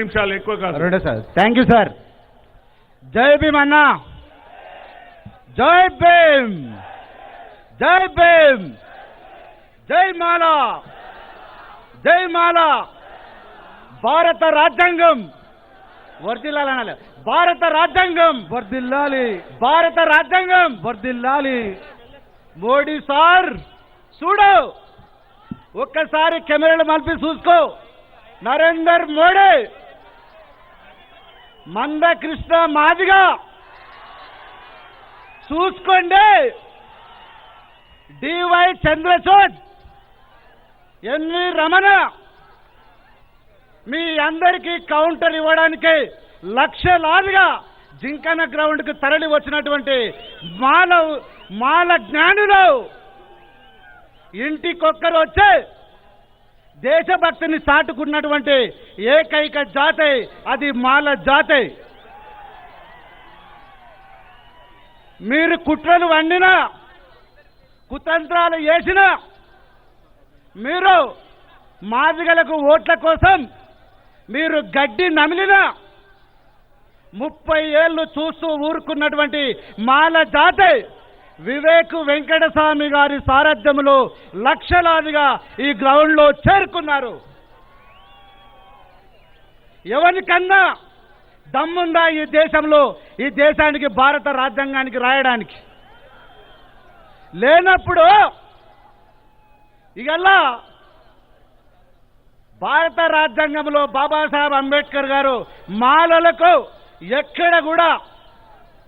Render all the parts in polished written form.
నిమిషాలు ఎక్కువ కాదు. రెండే సార్. Thank you sir. జై భీమ్ అన్న, జై భీమ్, జై భీమ్, జై మాలా, జై మాలా. భారత రాజ్యాంగం వర్ధిల్లాలి, భారత రాజ్యాంగం వర్ధిల్లాలి, భారత రాజ్యాంగం వర్ధిల్లాలి. మోడీ సార్ చూడు, ఒక్కసారి కెమెరాలు మలిపి చూసుకో. నరేంద్ర మోడీ మందకృష్ణ మాదిగా చూసుకోండి. డివై చంద్రచూడ్, ఎన్వి రమణ మీ అందరికీ కౌంటర్ ఇవ్వడానికి లక్షలాదిగా జింకన గ్రౌండ్కి తరలి వచ్చినటువంటి మాల జ్ఞానులు ఇంటికొక్కరు వచ్చే దేశభక్తిని చాటుకున్నటువంటి ఏకైక జాతి అది మాల జాతి. మీరు కుట్రలు వండినా, కుతంత్రాలు వేసినా, మీరు మాదిగలకు ఓట్ల కోసం మీరు గడ్డి నమిలినా 30 ఏళ్ళు చూస్తూ ఊరుకున్నటువంటి మాల జాతి వివేక్ వెంకటస్వామి గారి సారథ్యంలో లక్షలాదిగా ఈ గ్రౌండ్లో చేరుకున్నారు. ఎవరికన్నా దమ్ముందా ఈ దేశంలో, ఈ దేశానికి భారత రాజ్యాంగానికి రాయడానికి? లేనప్పుడు ఇగల్లా భారత రాజ్యాంగంలో బాబాసాహెబ్ అంబేద్కర్ గారు మాలలకు ఎక్కడ కూడా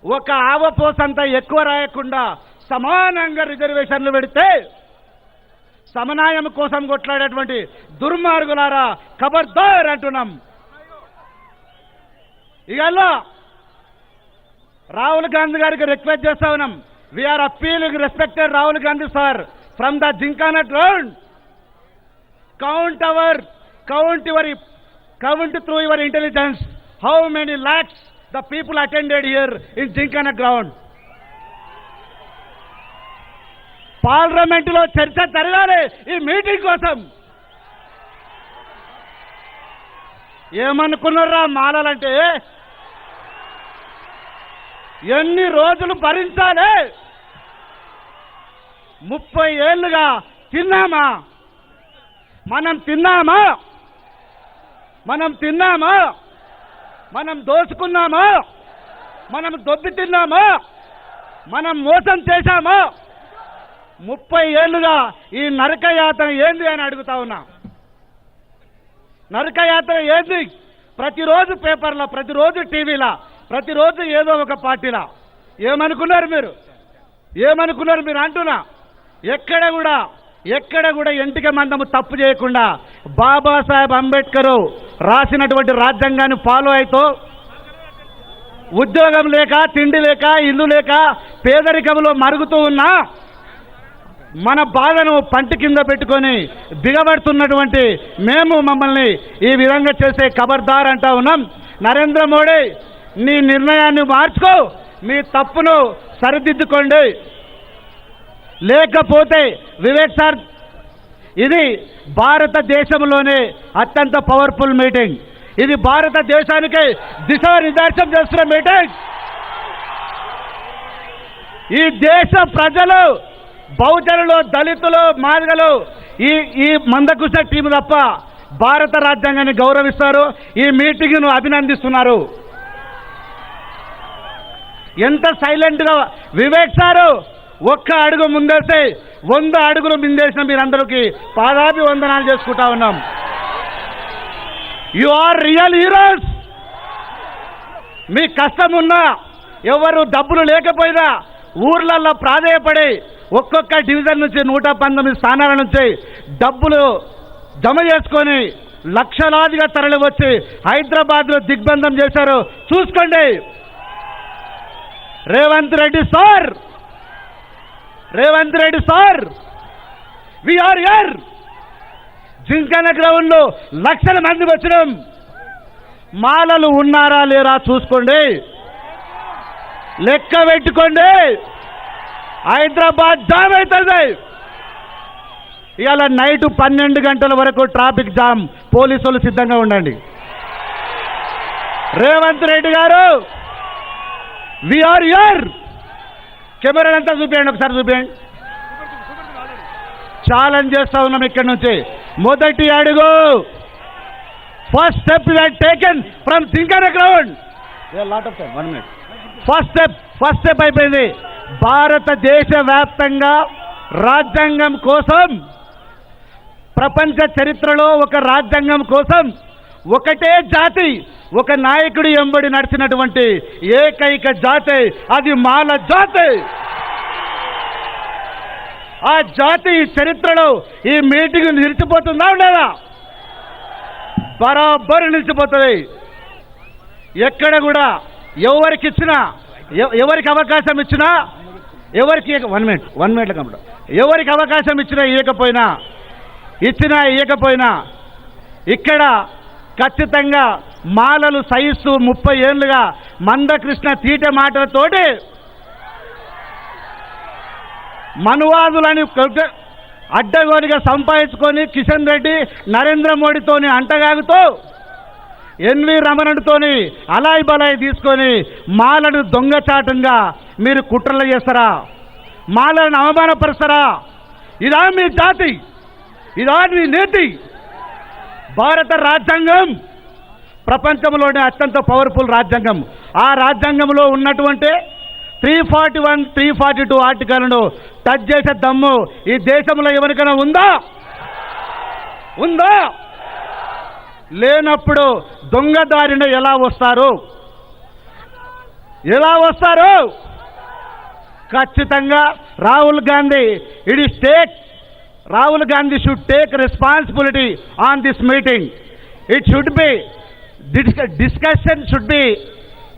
ఒక ఆవపోసంతా ఎక్కువ రాయకుండా సమానంగా రిజర్వేషన్లు పెడితే సమన్వయం కోసం కొట్లాడేటువంటి దుర్మార్గులారా ఖబర్దార్ అంటున్నాం. ఇవాళ రాహుల్ గాంధీ గారికి రిక్వెస్ట్ చేస్తా ఉన్నాం. We are appealing respected Rahul Gandhi sir from the Gymkhana ground, count through your intelligence how many lakhs the people attended here in Jinkana ground. Parliament లో చర్చ జరగాలి ఈ మీటింగ్ కోసం. ఏమనుకున్నారా మాలలంటే? ఎన్ని రోజులు భరించాలి? 30 ఏళ్లుగా తిన్నామా? మనం తిన్నామా? మనం దోచుకున్నామా? మనం దొబ్బి తిన్నామా? మనం మోసం చేశామా? 30 ఏళ్లుగా ఈ నరకయాత్ర ఏంది అని అడుగుతా ఉన్నా. నరకయాత్ర ఏంది? ప్రతిరోజు పేపర్లో, ప్రతిరోజు టీవీలా, ప్రతిరోజు ఏదో ఒక పార్టీలా. ఏమనుకున్నారు మీరు అంటున్నా. ఎక్కడ కూడా ఎంటిక మందము తప్పు చేయకుండా బాబాసాహెబ్ అంబేద్కర్ రాసినటువంటి రాజ్యాంగాన్ని ఫాలో అవుతూ ఉద్యోగం లేక, తిండి లేక, ఇల్లు లేక, పేదరికంలో మరుగుతూ ఉన్నా మన బాధను పంటి కింద పెట్టుకొని దిగబడుతున్నటువంటి మేము మమ్మల్ని ఈ విధంగా చేసే ఖబర్దార్ అంటా ఉన్నాం. నరేంద్ర మోడీ, నీ నిర్ణయాన్ని మార్చుకో, మీ తప్పును సరిదిద్దుకోండి. లేకపోతే వివేక్ సార్, ఇది భారతదేశంలోనే అత్యంత పవర్ఫుల్ మీటింగ్. ఇది భారతదేశానికి దిశానిర్దేశం చేస్తున్న మీటింగ్. ఈ దేశ ప్రజలు, బహుజనులు, దళితులు, మాదిగలు ఈ మందకృష్ణ టీం తప్ప భారత రాజ్యాంగాన్ని గౌరవిస్తారు. ఈ మీటింగ్ను అభినందిస్తున్నారు. ఎంత సైలెంట్గా వివేక్ సారు ఒక్క అడుగు ముందేస్తే 100 అడుగులు ముందేసిన మీరందరికీ పాదాభివందనాలు చేసుకుంటా ఉన్నాం. You are real heroes. మీ కష్టం ఉన్నా, ఎవరు డబ్బులు లేకపోయినా ఊర్లలో ప్రాధేయపడి ఒక్కొక్క డివిజన్ నుంచి 119 స్థానాల నుంచి డబ్బులు జమ చేసుకొని లక్షలాదిగా తరలి వచ్చి హైదరాబాద్లో దిగ్బంధం చేశారు. చూసుకోండి. Revanth Reddy sir, we're here. Gymkhana ground లో లక్షల మంది వచ్చినాం. మాలలు ఉన్నారా లేరా చూసుకోండి, లెక్క పెట్టుకోండి. హైదరాబాద్ జామ్ అవుతుంది. ఇవాళ నైట్ 12 గంటల వరకు ట్రాఫిక్ జామ్, పోలీసులు సిద్ధంగా ఉండండి. రేవంత్ రెడ్డి గారు వీఆర్ యూర్ కెమెరాలంతా చూపించండి, ఒకసారి చూపించండి. ఛాలెంజ్ చేస్తా ఉన్నాం ఇక్కడి నుంచి. మొదటి అడుగు first step taken from thinker ground. Lot of time 1 minute. First step అయిపోయింది. భారతదేశ వ్యాప్తంగా రాజ్యాంగం కోసం, ప్రపంచ చరిత్రలో ఒక రాజ్యాంగం కోసం ఒకటే జాతి, ఒక నాయకుడి ఎంబడి నడిచినటువంటి ఏకైక జాతి అది మాల జాతి. ఆ జాతి చరిత్రలో ఈ మీటింగ్ నిలిచిపోతుందా లేదా? బరాబరు నిలిచిపోతుంది. ఎక్కడ కూడా ఎవరికి అవకాశం ఇచ్చినా, ఎవరికి 1 minute కంప్లీట్, ఎవరికి అవకాశం ఇచ్చినా ఇవ్వకపోయినా ఇక్కడ ఖచ్చితంగా మాలలు సహిస్తూ 30 ఏళ్లుగా మందకృష్ణ తీట మాటలతోటి మనువాదులని అడ్డగోలుగా సంపాదించుకొని కిషన్ రెడ్డి నరేంద్ర మోడీతోని అంటగాగుతూ ఎన్వి రమణుడితోని అలాయి బలాయి తీసుకొని మాలను దొంగచాటంగా మీరు కుట్రలు చేస్తారా? మాలను అవమానపరుస్తారా? ఇదా మీ జాతి? ఇదా మీ నీతి? భారత రాజ్యాంగం ప్రపంచంలోనే అత్యంత పవర్ఫుల్ రాజ్యాంగం. ఆ రాజ్యాంగంలో ఉన్నటువంటి 341, 342 ఆర్టికల్ను టచ్ చేసే దమ్ము ఈ దేశంలో ఎవరికైనా ఉందా? లేనప్పుడు దొంగదారిన ఎలా వస్తారు? ఖచ్చితంగా Rahul Gandhi should take responsibility on this meeting. It should be discussion should be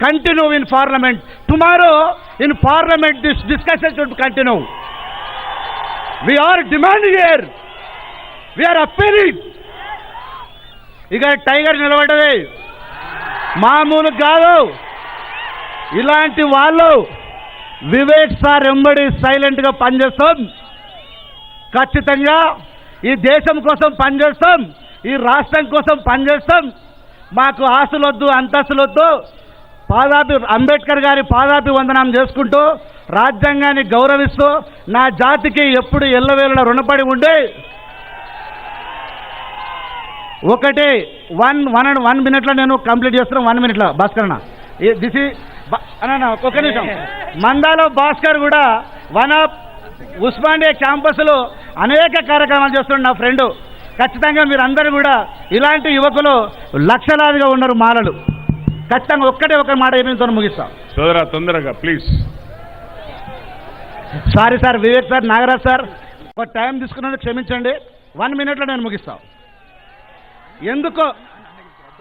continue in parliament. Tomorrow in parliament this discussion should continue. We are demanding here. We are appealing. ఇక టైగర్ నిలబడ్డది మామూలు కాదు. ఇలాంటి వాళ్ళు వివేక్ సార్ ఎంబడి సైలెంట్గా పనిచేస్తాం. ఖచ్చితంగా ఈ దేశం కోసం పనిచేస్తాం, ఈ రాష్ట్రం కోసం పనిచేస్తాం. మాకు ఆస్తులొద్దు, అంతస్తులొద్దు. అంబేద్కర్ గారి పాదాభి వందనం చేసుకుంటూ రాజ్యాంగాన్ని గౌరవిస్తూ నా జాతికి ఎప్పుడు ఎల్లవేళలా రుణపడి ఉండే ఒకటి 1 minute నేను కంప్లీట్ చేస్తున్నాను. 1 minute భాస్కర్ అన్న ఒక్క నిమిషం. మందాలో భాస్కర్ కూడా వన్ ఆఫ్ ఉస్మానియా క్యాంపస్లో అనేక కార్యక్రమాలు చేస్తున్నాడు నా ఫ్రెండు. ఖచ్చితంగా మీరందరూ కూడా ఇలాంటి యువకులు లక్షలాదిగా ఉన్నారు మాలలు. ఖచ్చితంగా ఒక మాట ఏమితో ముగిస్తాం. సోదరా తొందరగా please. Sorry sir, Vivek sir, Nagaraj sir, ఒక టైం తీసుకున్నాను, క్షమించండి. 1 minute నేను ముగిస్తాను. ఎందుకో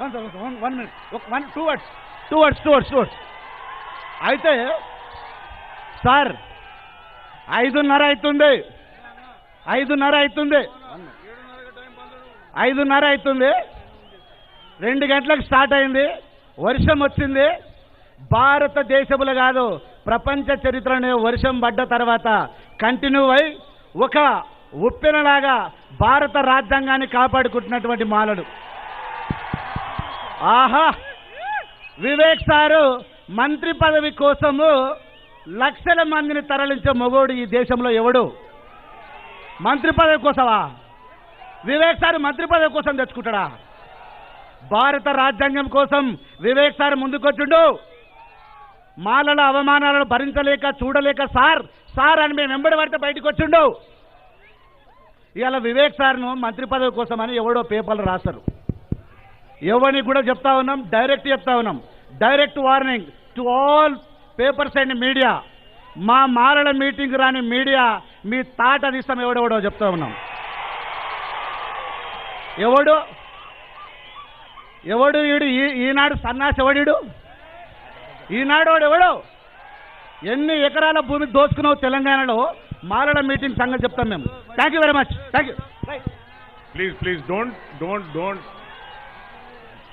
1 minute, 2 words. అయితే సార్ 5:30 అవుతుంది. 2 గంటలకు స్టార్ట్ అయింది. వర్షం వచ్చింది. భారతదేశంలో కాదు ప్రపంచ చరిత్రనే వర్షం పడ్డ తర్వాత కంటిన్యూ అయి ఒక ఉప్పెనలాగా భారత రాజ్యాంగాన్ని కాపాడుకుంటున్నటువంటి మాలలు. ఆహా, వివేక్ సారు మంత్రి పదవి కోసము లక్షల మందిని తరలించే మొగోడు ఈ దేశంలో ఎవడు? మంత్రి పదవి కోసమా? వివేక్ సార్ మంత్రి పదవి కోసం తెచ్చుకుంటాడా? భారత రాజ్యాంగం కోసం వివేక్ సార్ ముందుకొచ్చిండు. మాలల అవమానాలను భరించలేక చూడలేక సార్ అని మేము వెంబడి పడితే బయటకు వచ్చిండు. ఇవాళ వివేక్ సార్ను మంత్రి పదవి కోసం అని ఎవడో పేపర్లు రాస్తారు. ఎవరిని కూడా చెప్తా ఉన్నాం, direct warning to all papers and media. మా మాలల మీటింగ్ రాని మీడియా మీ తాట తీస్తాం ఎవడెవడో చెప్తా ఉన్నాం. ఎవడు వీడు? ఈనాడు సన్నాసి ఎవడు? ఈనాడు ఎవడు? ఎన్ని ఎకరాల భూమి దోచుకున్నావు తెలంగాణలో? మాలల మీటింగ్ సంగతి చెప్తాం మేము. Thank you very much. Thank you. Please don't